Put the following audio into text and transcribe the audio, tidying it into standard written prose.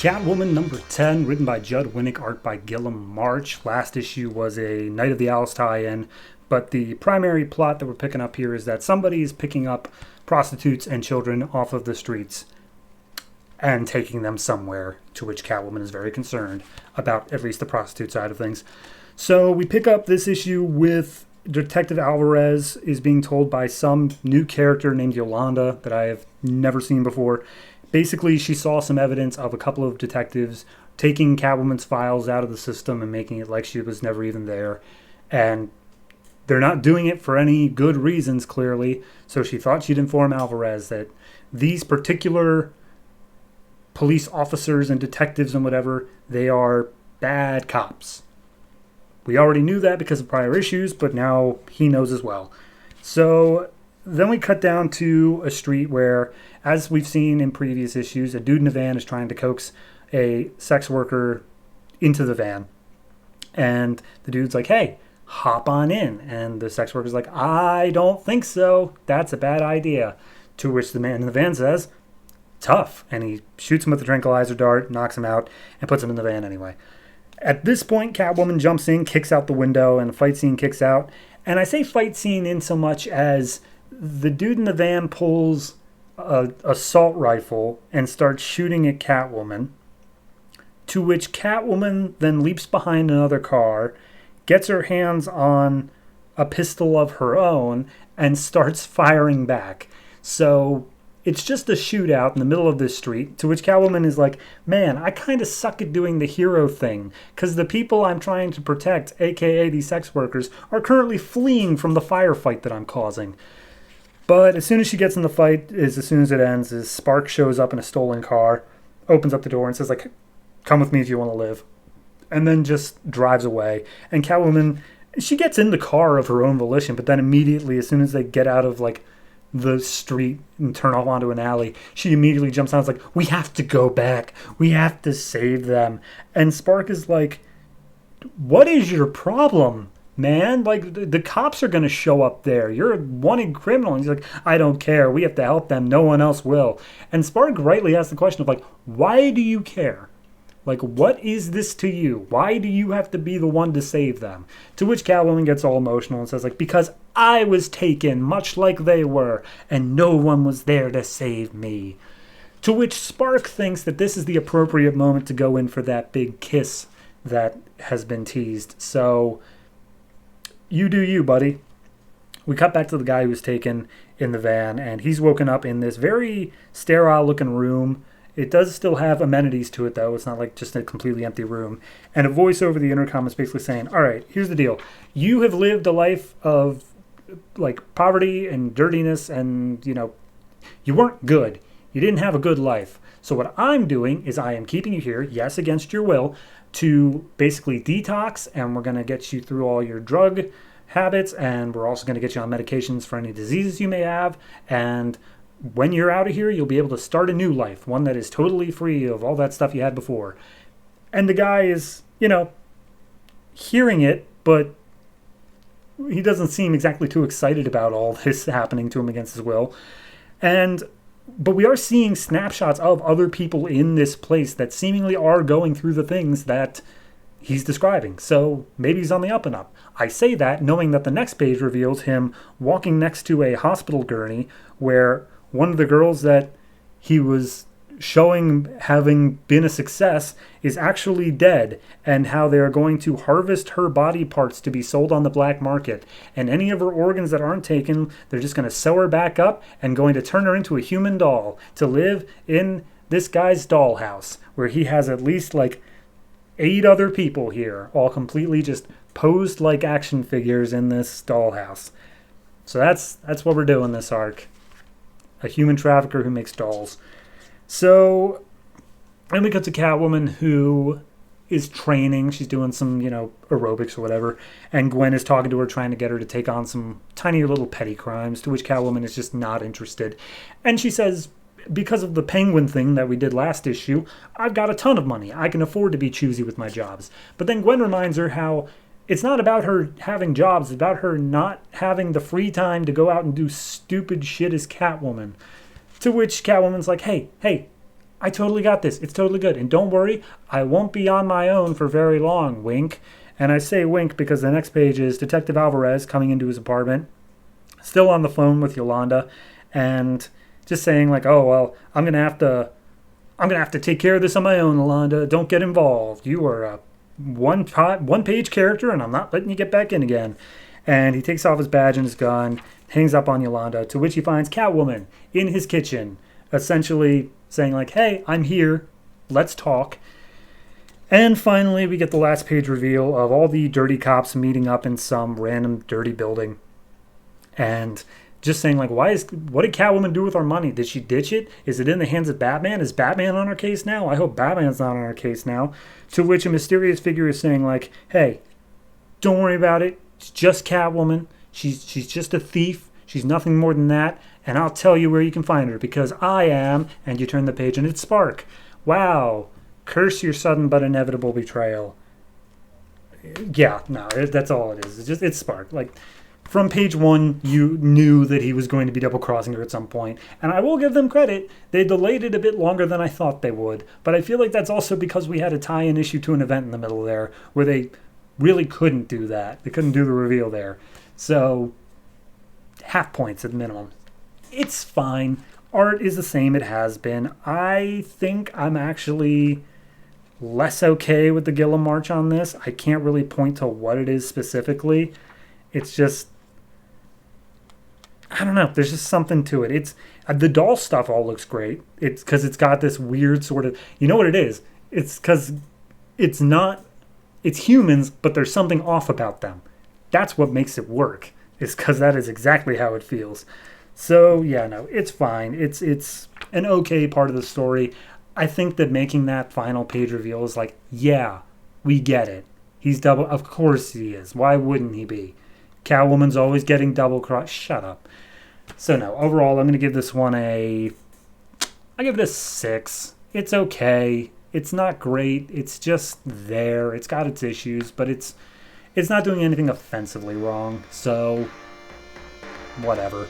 Catwoman number 10, written by Judd Winnick, art by Gillum March. Last issue was a Night of the Owls tie-in, but the primary plot that we're picking up here is that somebody is picking up prostitutes and children off of the streets and taking them somewhere, to which Catwoman is very concerned about at least the prostitute side of things. So we pick up this issue with Detective Alvarez is being told by some new character named Yolanda that I have never seen before. Basically, she saw some evidence of a couple of detectives taking Catwoman's files out of the system and making it like she was never even there. And they're not doing it for any good reasons, clearly. So she thought she'd inform Alvarez that these particular police officers and detectives and whatever, they are bad cops. We already knew that because of prior issues, but now he knows as well. So then we cut down to a street where, as we've seen in previous issues, a dude in a van is trying to coax a sex worker into the van. And the dude's like, hey, hop on in. And the sex worker's like, I don't think so. That's a bad idea. To which the man in the van says, tough. And he shoots him with a tranquilizer dart, knocks him out, and puts him in the van anyway. At this point, Catwoman jumps in, kicks out the window, and the fight scene kicks out. And I say fight scene in so much as the dude in the van pulls an assault rifle and starts shooting at Catwoman, to which Catwoman then leaps behind another car, gets her hands on a pistol of her own, and starts firing back. So it's just a shootout in the middle of this street, to which Catwoman is like, man, I kind of suck at doing the hero thing, because the people I'm trying to protect, aka these sex workers, are currently fleeing from the firefight that I'm causing. But as soon as she gets in the fight, as soon as it ends, is Spark shows up in a stolen car, opens up the door and says, like, come with me if you want to live, and then just drives away. And Catwoman, she gets in the car of her own volition, but then immediately, as soon as they get out of, like, the street and turn off onto an alley, she immediately jumps out. It's like, we have to go back. We have to save them. And Spark is like, what is your problem, man? Like, the cops are going to show up there. You're a wanted criminal. And he's like, I don't care. We have to help them. No one else will. And Spark rightly asks the question of, like, why do you care? Like, what is this to you? Why do you have to be the one to save them? To which Catwoman gets all emotional and says, like, because I was taken, much like they were, and no one was there to save me. To which Spark thinks that this is the appropriate moment to go in for that big kiss that has been teased. So, you do you, buddy. We cut back to the guy who was taken in the van, and he's woken up in this very sterile-looking room. It does still have amenities to it, though. It's not like just a completely empty room. And a voice over the intercom is basically saying, all right, here's the deal. You have lived a life of, like, poverty and dirtiness and, you know, you weren't good. You didn't have a good life. So what I'm doing is I am keeping you here, yes, against your will, to basically detox, and we're going to get you through all your drug habits, and we're also going to get you on medications for any diseases you may have, and when you're out of here, you'll be able to start a new life, one that is totally free of all that stuff you had before. And the guy is, you know, hearing it, but he doesn't seem exactly too excited about all this happening to him against his will. But we are seeing snapshots of other people in this place that seemingly are going through the things that he's describing. So maybe he's on the up and up. I say that knowing that the next page reveals him walking next to a hospital gurney where one of the girls that he was showing having been a success is actually dead, and how they are going to harvest her body parts to be sold on the black market. And any of her organs that aren't taken, they're just going to sew her back up and going to turn her into a human doll to live in this guy's dollhouse, where he has at least like 8 other people here, all completely just posed like action figures in this dollhouse. So that's what we're doing this arc. A human trafficker who makes dolls. So, then we got to Catwoman, who is training. She's doing some, you know, aerobics or whatever. And Gwen is talking to her, trying to get her to take on some tiny little petty crimes, to which Catwoman is just not interested. And she says, because of the penguin thing that we did last issue, I've got a ton of money. I can afford to be choosy with my jobs. But then Gwen reminds her how it's not about her having jobs. It's about her not having the free time to go out and do stupid shit as Catwoman. To which Catwoman's like, hey, I totally got this. It's totally good. And don't worry, I won't be on my own for very long, wink. And I say wink because the next page is Detective Alvarez coming into his apartment, still on the phone with Yolanda, and just saying like, "Oh well, I'm gonna have to take care of this on my own, Yolanda. Don't get involved. You are a one page character, and I'm not letting you get back in again." And he takes off his badge and his gun, hangs up on Yolanda, to which he finds Catwoman in his kitchen, essentially saying like, "Hey, I'm here. Let's talk." And finally, we get the last page reveal of all the dirty cops meeting up in some random dirty building, and just saying like, what did Catwoman do with our money? Did she ditch it? Is it in the hands of Batman? Is Batman on our case now? I hope Batman's not on our case now. To which a mysterious figure is saying like, "Hey, don't worry about it. It's just Catwoman. She's just a thief. She's nothing more than that. And I'll tell you where you can find her because I am." And you turn the page and it's Spark. Wow. Curse your sudden but inevitable betrayal. Yeah, no, that's all it is. It's Spark. Like, from page one, you knew that he was going to be double crossing her at some point. And I will give them credit. They delayed it a bit longer than I thought they would. But I feel like that's also because we had a tie-in issue to an event in the middle there where they really couldn't do that. They couldn't do the reveal there. So, half points at minimum. It's fine. Art is the same it has been. I think I'm actually less okay with the Gillum March on this. I can't really point to what it is specifically. It's just, I don't know. There's just something to it. It's the doll stuff all looks great. It's because it's got this weird sort of, you know what it is? It's because it's not, it's humans, but there's something off about them. That's what makes it work. Is because that is exactly how it feels. So yeah, no, it's fine. It's an okay part of the story. I think that making that final page reveal is like, yeah, we get it. He's double. Of course he is. Why wouldn't he be? Catwoman's always getting double crossed. Shut up. So no, overall, I'm going to give this one I give it a 6. It's okay. It's not great. It's just there. It's got its issues, but it's not doing anything offensively wrong. So, whatever.